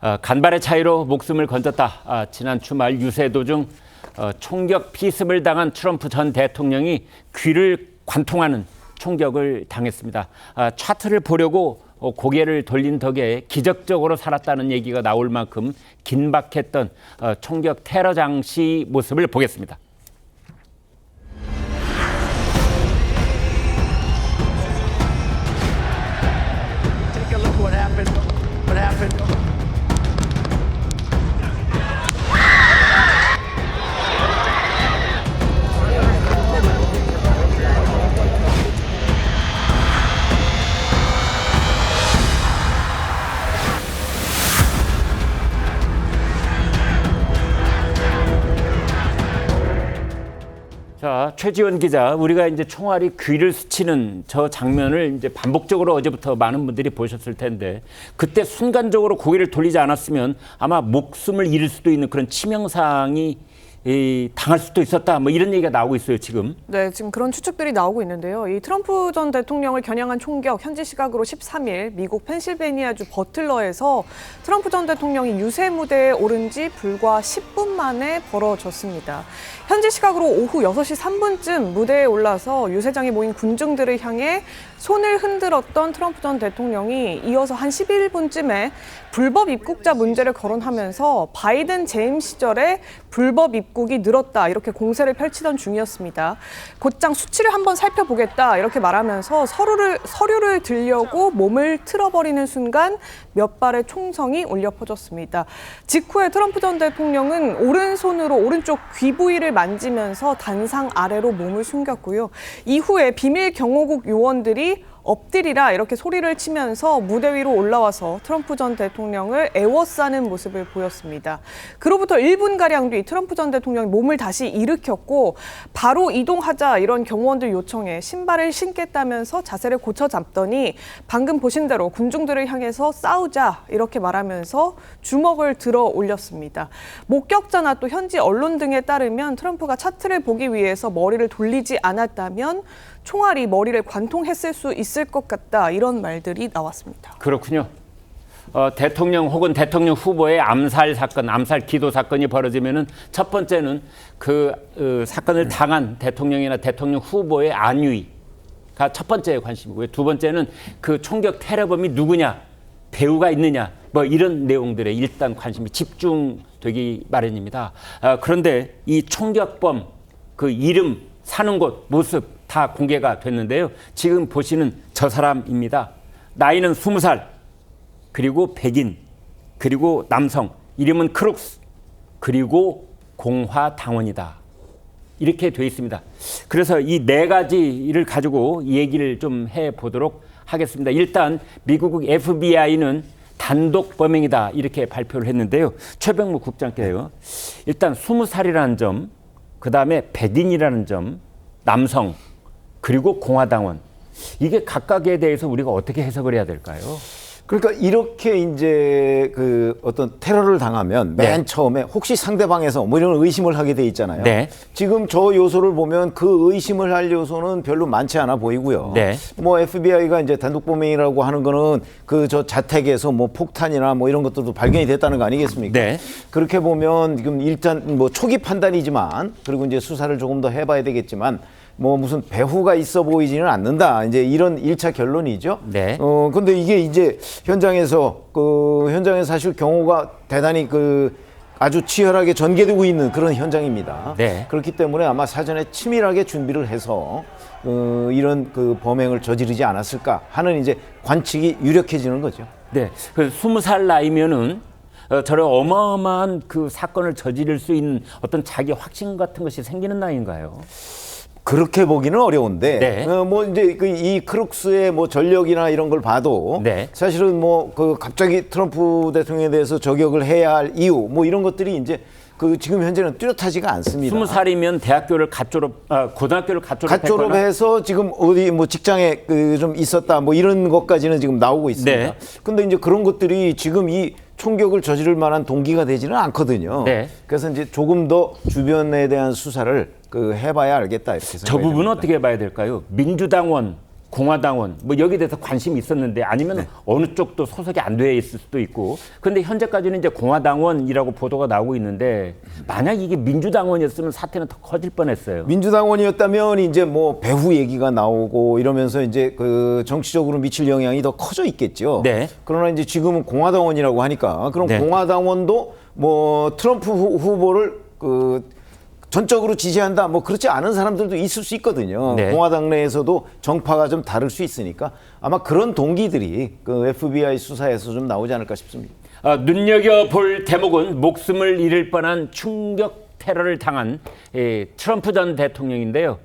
간발의 차이로 목숨을 건졌다. 지난 주말 유세 도중 총격 피습을 당한 트럼프 전 대통령이 귀를 관통하는 총격을 당했습니다. 차트를 보려고 고개를 돌린 덕에 기적적으로 살았다는 얘기가 나올 만큼 긴박했던 총격 테러 장치 모습을 보겠습니다. Take a look what happened. What happened? 자, 최지원 기자, 우리가 이제 총알이 귀를 스치는 저 장면을 이제 반복적으로 어제부터 많은 분들이 보셨을 텐데, 그때 순간적으로 고개를 돌리지 않았으면 아마 목숨을 잃을 수도 있는 그런 치명상이 당할 수도 있었다. 뭐 이런 얘기가 나오고 있어요, 지금. 네, 지금 그런 추측들이 나오고 있는데요. 이 트럼프 전 대통령을 겨냥한 총격, 현지 시각으로 13일 미국 펜실베니아주 버틀러에서 트럼프 전 대통령이 유세 무대에 오른 지 불과 10분 만에 벌어졌습니다. 현지 시각으로 오후 6시 3분쯤 무대에 올라서 유세장에 모인 군중들을 향해 손을 흔들었던 트럼프 전 대통령이 이어서 한 11분쯤에 불법 입국자 문제를 거론하면서 바이든 재임 시절에 불법 입국이 늘었다, 이렇게 공세를 펼치던 중이었습니다. 곧장 수치를 한번 살펴보겠다, 이렇게 말하면서 서류를 들려고 몸을 틀어버리는 순간 몇 발의 총성이 울려 퍼졌습니다. 직후에 트럼프 전 대통령은 오른손으로 오른쪽 귀 부위를 만지면서 단상 아래로 몸을 숨겼고요. 이후에 비밀 경호국 요원들이 엎드리라, 이렇게 소리를 치면서 무대 위로 올라와서 트럼프 전 대통령을 에워싸는 모습을 보였습니다. 그로부터 1분가량 뒤 트럼프 전 대통령이 몸을 다시 일으켰고, 바로 이동하자 이런 경호원들 요청에 신발을 신겠다면서 자세를 고쳐 잡더니 방금 보신 대로 군중들을 향해서 싸우자, 이렇게 말하면서 주먹을 들어 올렸습니다. 목격자나 또 현지 언론 등에 따르면 트럼프가 차트를 보기 위해서 머리를 돌리지 않았다면 총알이 머리를 관통했을 수 있을 것 같다, 이런 말들이 나왔습니다. 그렇군요. 대통령 혹은 대통령 후보의 암살 사건, 암살 기도 사건이 벌어지면은 첫 번째는 그 사건을 당한 대통령이나 대통령 후보의 안위가 첫 번째 관심이고요. 두 번째는 그 총격 테러범이 누구냐, 배후가 있느냐, 뭐 이런 내용들에 일단 관심이 집중되기 마련입니다. 그런데 이 총격범, 그 이름, 사는 곳, 모습 다 공개가 됐는데요. 지금 보시는 저 사람입니다. 나이는 20살, 그리고 백인, 그리고 남성, 이름은 크룩스, 그리고 공화당원이다. 이렇게 돼 있습니다. 그래서 이 네 가지를 가지고 얘기를 좀 해보도록 하겠습니다. 일단 미국 FBI는 단독 범행이다, 이렇게 발표를 했는데요. 최병무 국장께요. 일단 20살이라는 점, 그 다음에 백인이라는 점, 남성, 그리고 공화당원, 이게 각각에 대해서 우리가 어떻게 해석을 해야 될까요? 그러니까 이렇게 이제 그 어떤 테러를 당하면 맨 처음에 혹시 상대방에서 뭐 이런 의심을 하게 돼 있잖아요. 네. 지금 저 요소를 보면 그 의심을 할 요소는 별로 많지 않아 보이고요. 네. 뭐 FBI가 이제 단독 범행이라고 하는 거는 그 저 자택에서 뭐 폭탄이나 뭐 이런 것들도 발견이 됐다는 거 아니겠습니까? 네. 그렇게 보면 지금 일단 뭐 초기 판단이지만, 그리고 이제 수사를 조금 더 해봐야 되겠지만, 뭐 무슨 배후가 있어 보이지는 않는다, 이제 이런 1차 결론이죠. 네. 근데 이게 이제 현장에서 사실 경호가 대단히 아주 치열하게 전개되고 있는 그런 현장입니다. 네. 그렇기 때문에 아마 사전에 치밀하게 준비를 해서 이런 그 범행을 저지르지 않았을까 하는 이제 관측이 유력해지는 거죠. 네. 그 20살 나이면은 저런 어마어마한 그 사건을 저지를 수 있는 어떤 자기 확신 같은 것이 생기는 나이인가요? 그렇게 보기는 어려운데, 네. 뭐 이제 이 크룩스의 뭐 전력이나 이런 걸 봐도, 네. 사실은 뭐 갑자기 트럼프 대통령에 대해서 저격을 해야 할 이유, 뭐 이런 것들이 이제 지금 현재는 뚜렷하지가 않습니다. 20살이면 대학교를 고등학교를 갓 졸업해서 지금 어디 뭐 직장에 좀 있었다, 뭐 이런 것까지는 지금 나오고 있습니다. 네. 근데 이제 그런 것들이 지금 이 총격을 저지를 만한 동기가 되지는 않거든요. 네. 그래서 이제 조금 더 주변에 대한 수사를 해봐야 알겠다, 이렇게 저 생각합니다. 부분은 어떻게 봐야 될까요? 민주당원, 공화당원 뭐 여기에 대해서 관심이 있었는데 아니면 어느 쪽도 소속이 안 돼 있을 수도 있고 근데 현재까지는 이제 공화당원이라고 보도가 나오고 있는데 만약 이게 민주당원이었으면 사태는 더 커질 뻔했어요. 민주당원이었다면 이제 뭐 배후 얘기가 나오고 이러면서 이제 그 정치적으로 미칠 영향이 더 커져 있겠죠. 네. 그러나 이제 지금은 공화당원이라고 하니까 그럼 네. 공화당원도 뭐 트럼프 후보를 그 전적으로 지지한다 뭐 그렇지 않은 사람들도 있을 수 있거든요. 네. 공화당 내에서도 정파가 좀 다를 수 있으니까 아마 그런 동기들이 그 FBI 수사에서 좀 나오지 않을까 싶습니다. 눈여겨볼 대목은 목숨을 잃을 뻔한 충격 테러를 당한 트럼프 전 대통령인데요.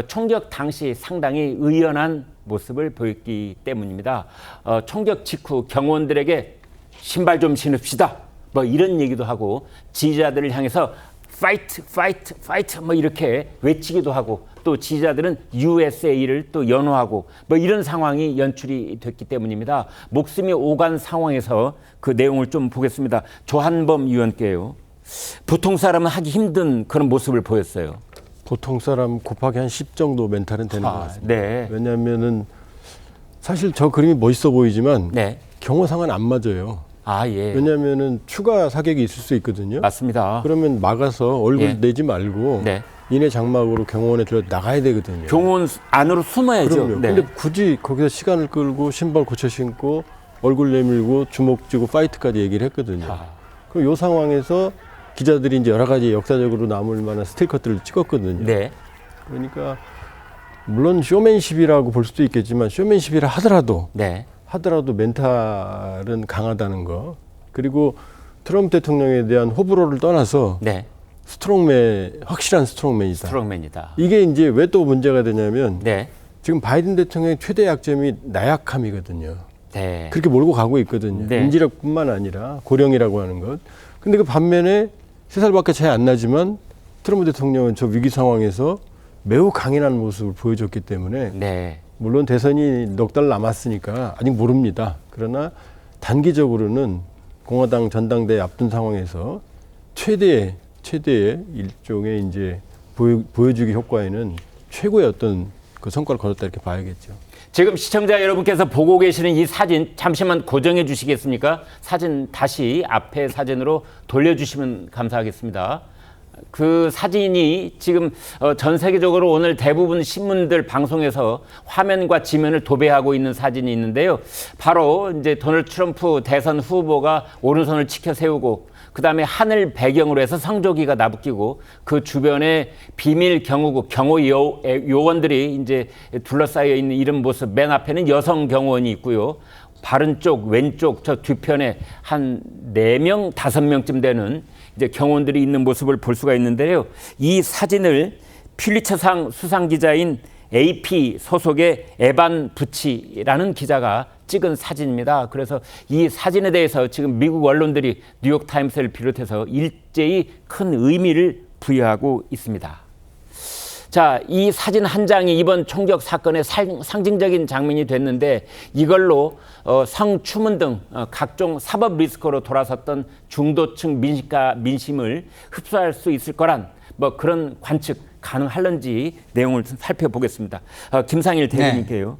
총격 당시 상당히 의연한 모습을 보였기 때문입니다. 총격 직후 경호원들에게 신발 좀 신읍시다. 뭐 이런 얘기도 하고 지지자들을 향해서 파이트, 파이트, 파이트 뭐 이렇게 외치기도 하고 또 지지자들은 USA를 또 연호하고 뭐 이런 상황이 연출이 됐기 때문입니다. 목숨이 오간 상황에서 그 내용을 좀 보겠습니다. 조한범 의원께요. 보통 사람은 하기 힘든 그런 모습을 보였어요. 보통 사람 곱하기 한 10 정도 멘탈은 되는 것 같습니다. 네. 왜냐하면은 사실 저 그림이 멋있어 보이지만 네. 경호상은 안 맞아요. 아, 예. 왜냐하면은 추가 사격이 있을 수 있거든요. 맞습니다. 그러면 막아서 얼굴 예. 내지 말고 네. 이내 장막으로 경호원에 들어 나가야 되거든요. 경호원 안으로 숨어야죠. 그럼요. 네. 근데 굳이 거기서 시간을 끌고 신발 고쳐 신고 얼굴 내밀고 주먹 쥐고 파이트까지 얘기를 했거든요. 그럼 이 상황에서 기자들이 이제 여러 가지 역사적으로 남을 만한 스틸 컷들을 찍었거든요. 네. 그러니까 물론 쇼맨십이라고 볼 수도 있겠지만 쇼맨십이라 하더라도 네. 멘탈은 강하다는 거. 그리고 트럼프 대통령에 대한 호불호를 떠나서 네. 확실한 스트롱맨이다. 스트롱맨이다. 이게 이제 왜 또 문제가 되냐면 네. 지금 바이든 대통령의 최대 약점이 나약함이거든요. 네. 그렇게 몰고 가고 있거든요. 네. 인지력뿐만 아니라 고령이라고 하는 것. 근데 그 반면에 3살밖에 차이 안 나지만 트럼프 대통령은 저 위기 상황에서 매우 강인한 모습을 보여줬기 때문에 네. 물론 대선이 넉 달 남았으니까 아직 모릅니다. 그러나 단기적으로는 공화당 전당대회 앞둔 상황에서 최대의 일종의 이제 보여주기 효과에는 최고의 어떤 그 성과를 거뒀다 이렇게 봐야겠죠. 지금 시청자 여러분께서 보고 계시는 이 사진 잠시만 고정해 주시겠습니까? 사진 다시 앞에 사진으로 돌려주시면 감사하겠습니다. 그 사진이 지금 전 세계적으로 오늘 대부분 신문들 방송에서 화면과 지면을 도배하고 있는 사진이 있는데요. 바로 이제 도널드 트럼프 대선 후보가 오른손을 치켜 세우고 그다음에 하늘 배경으로 해서 성조기가 나부끼고 그 주변에 비밀 경호국 경호 요원들이 이제 둘러싸여 있는 이런 모습. 맨 앞에는 여성 경호원이 있고요. 바른 쪽, 왼쪽 저 뒤편에 한 4명, 5명쯤 되는 이제 경호원들이 있는 모습을 볼 수가 있는데요. 이 사진을 퓰리처상 수상 기자인 AP 소속의 에반 부치라는 기자가 찍은 사진입니다. 그래서 이 사진에 대해서 지금 미국 언론들이 뉴욕타임스를 비롯해서 일제히 큰 의미를 부여하고 있습니다. 자, 이 사진 한 장이 이번 총격 사건의 상징적인 장면이 됐는데 이걸로 성추문 등 각종 사법 리스크로 돌아섰던 중도층 민심을 흡수할 수 있을 거란 뭐 그런 관측 가능할런지 내용을 살펴보겠습니다. 김상일 대변인께요.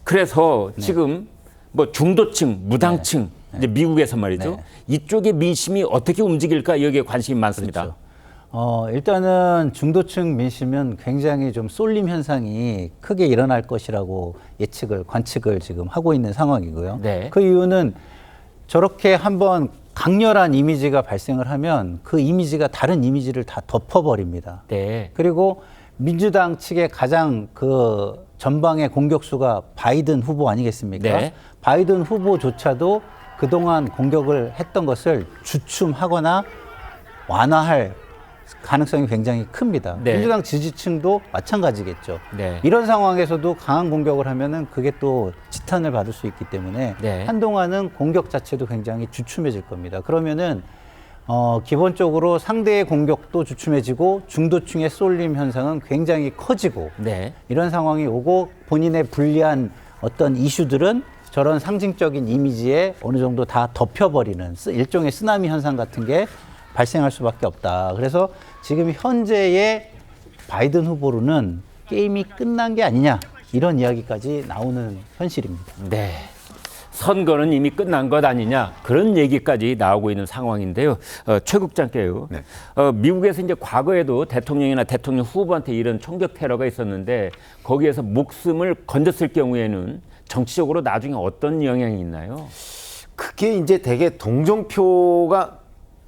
그래서 지금 뭐 중도층, 무당층 이제 미국에서 말이죠. 이쪽의 민심이 어떻게 움직일까 여기에 관심이 많습니다. 그렇죠. 일단은 중도층 민심은 굉장히 좀 쏠림 현상이 크게 일어날 것이라고 관측을 지금 하고 있는 상황이고요. 네. 그 이유는 저렇게 한번 강렬한 이미지가 발생을 하면 그 이미지가 다른 이미지를 다 덮어버립니다. 네. 그리고 민주당 측의 가장 그 전방의 공격수가 바이든 후보 아니겠습니까? 네. 바이든 후보조차도 그동안 공격을 했던 것을 주춤하거나 완화할 가능성이 굉장히 큽니다. 네. 민주당 지지층도 마찬가지겠죠. 네. 이런 상황에서도 강한 공격을 하면은 그게 또 지탄을 받을 수 있기 때문에 네. 한동안은 공격 자체도 굉장히 주춤해질 겁니다. 그러면은 기본적으로 상대의 공격도 주춤해지고 중도층의 쏠림 현상은 굉장히 커지고 네. 이런 상황이 오고 본인의 불리한 어떤 이슈들은 저런 상징적인 이미지에 어느 정도 다 덮여버리는 일종의 쓰나미 현상 같은 게 발생할 수밖에 없다. 그래서 지금 현재의 바이든 후보로는 게임이 끝난 게 아니냐 이런 이야기까지 나오는 현실입니다. 네. 선거는 이미 끝난 것 아니냐 그런 얘기까지 나오고 있는 상황인데요. 최 국장께요. 네. 미국에서 이제 과거에도 대통령이나 대통령 후보한테 이런 총격 테러가 있었는데 거기에서 목숨을 건졌을 경우에는 정치적으로 나중에 어떤 영향이 있나요? 그게 이제 대개 동정표가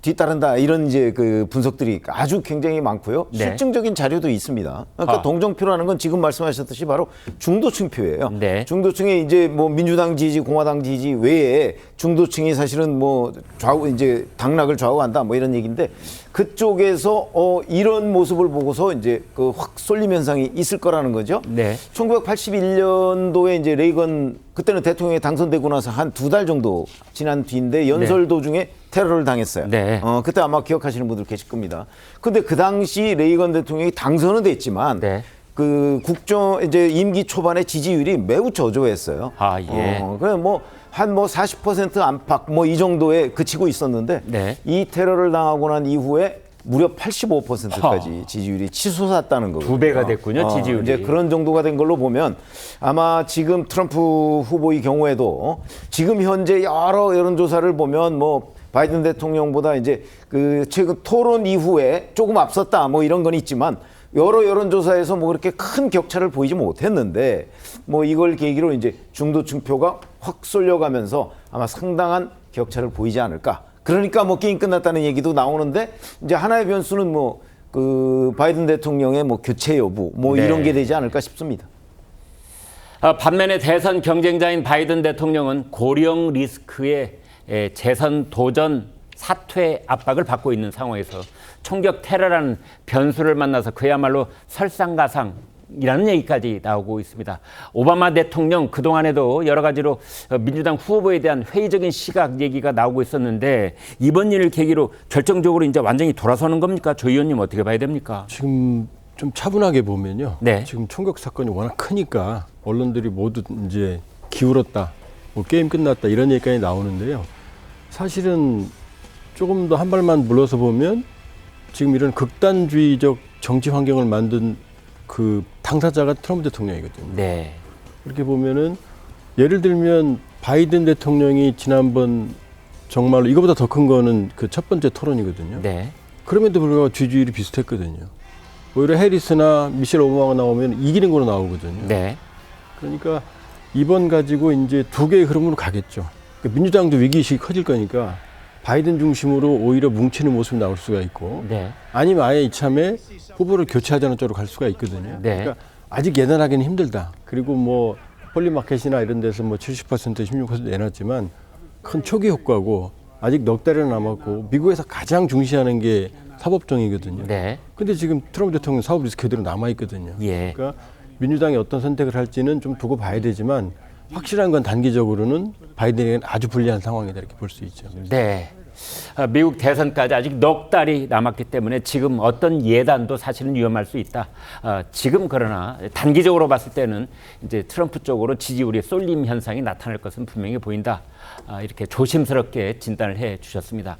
뒤따른다 이런 이제 그 분석들이 아주 굉장히 많고요. 네. 실증적인 자료도 있습니다. 그러니까 동정표라는 건 지금 말씀하셨듯이 바로 중도층 표예요. 네. 중도층에 이제 뭐 민주당 지지, 공화당 지지 외에 중도층이 사실은 뭐 좌우 이제 당락을 좌우한다 뭐 이런 얘기인데 그쪽에서 이런 모습을 보고서 이제 그 확 쏠림 현상이 있을 거라는 거죠. 네. 1981년도에 이제 레이건 그때는 대통령이 당선되고 나서 한 2달 정도 지난 뒤인데 연설 도중에 테러를 당했어요. 네. 그때 아마 기억하시는 분들 계실 겁니다. 근데 그 당시 레이건 대통령이 당선은 됐지만 네. 그 국정 이제 임기 초반에 지지율이 매우 저조했어요. 아, 예. 그래 뭐 한 뭐 40% 안팎 뭐 이 정도에 그치고 있었는데 네. 이 테러를 당하고 난 이후에 무려 85%까지 지지율이 치솟았다는 거거든요. 2배가 됐군요, 지지율이. 이제 그런 정도가 된 걸로 보면 아마 지금 트럼프 후보의 경우에도 지금 현재 여러 여론조사를 보면 뭐 바이든 대통령보다 이제 그 최근 토론 이후에 조금 앞섰다 뭐 이런 건 있지만 여러 여론조사에서 뭐 그렇게 큰 격차를 보이지 못했는데 뭐 이걸 계기로 이제 중도층 표가 확 쏠려가면서 아마 상당한 격차를 보이지 않을까. 그러니까 뭐 게임 끝났다는 얘기도 나오는데 이제 하나의 변수는 뭐 그 바이든 대통령의 뭐 교체 여부 뭐 네. 이런 게 되지 않을까 싶습니다. 반면에 대선 경쟁자인 바이든 대통령은 고령 리스크의 재선 도전 사퇴 압박을 받고 있는 상황에서 총격 테러라는 변수를 만나서 그야말로 설상가상이라는 얘기까지 나오고 있습니다. 오바마 대통령 그동안에도 여러 가지로 민주당 후보에 대한 회의적인 시각 얘기가 나오고 있었는데 이번 일을 계기로 결정적으로 이제 완전히 돌아서는 겁니까? 조 의원님 어떻게 봐야 됩니까? 지금 좀 차분하게 보면요. 네. 지금 총격 사건이 워낙 크니까 언론들이 모두 이제 기울었다, 뭐 게임 끝났다 이런 얘기까지 나오는데요. 사실은 조금 더 한 발만 물러서 보면 지금 이런 극단주의적 정치 환경을 만든 그 당사자가 트럼프 대통령이거든요. 네. 그렇게 보면은 예를 들면 바이든 대통령이 지난번 정말로 이거보다 더 큰 거는 그 첫 번째 토론이거든요. 네. 그럼에도 불구하고 지지율이 비슷했거든요. 오히려 해리스나 미셸 오바마가 나오면 이기는 거로 나오거든요. 네. 그러니까 이번 가지고 이제 두 개의 흐름으로 가겠죠. 그러니까 민주당도 위기의식이 커질 거니까 바이든 중심으로 오히려 뭉치는 모습이 나올 수가 있고 네. 아니면 아예 이참에 후보를 교체하자는 쪽으로 갈 수가 있거든요. 네. 그러니까 아직 예단하기는 힘들다. 그리고 뭐 폴리마켓이나 이런 데서 뭐 70%, 16% 내놨지만 큰 초기 효과고 아직 넉 달이나 남았고 미국에서 가장 중시하는 게 사법정의거든요. 네. 근데 지금 트럼프 대통령 사법 리스크 그대로 남아있거든요. 예. 그러니까 민주당이 어떤 선택을 할지는 좀 두고 봐야 되지만 확실한 건 단기적으로는 바이든에게는 아주 불리한 상황이다 이렇게 볼 수 있죠. 네. 미국 대선까지 아직 넉 달이 남았기 때문에 지금 어떤 예단도 사실은 위험할 수 있다. 지금 그러나 단기적으로 봤을 때는 이제 트럼프 쪽으로 지지율의 쏠림 현상이 나타날 것은 분명히 보인다. 이렇게 조심스럽게 진단을 해 주셨습니다.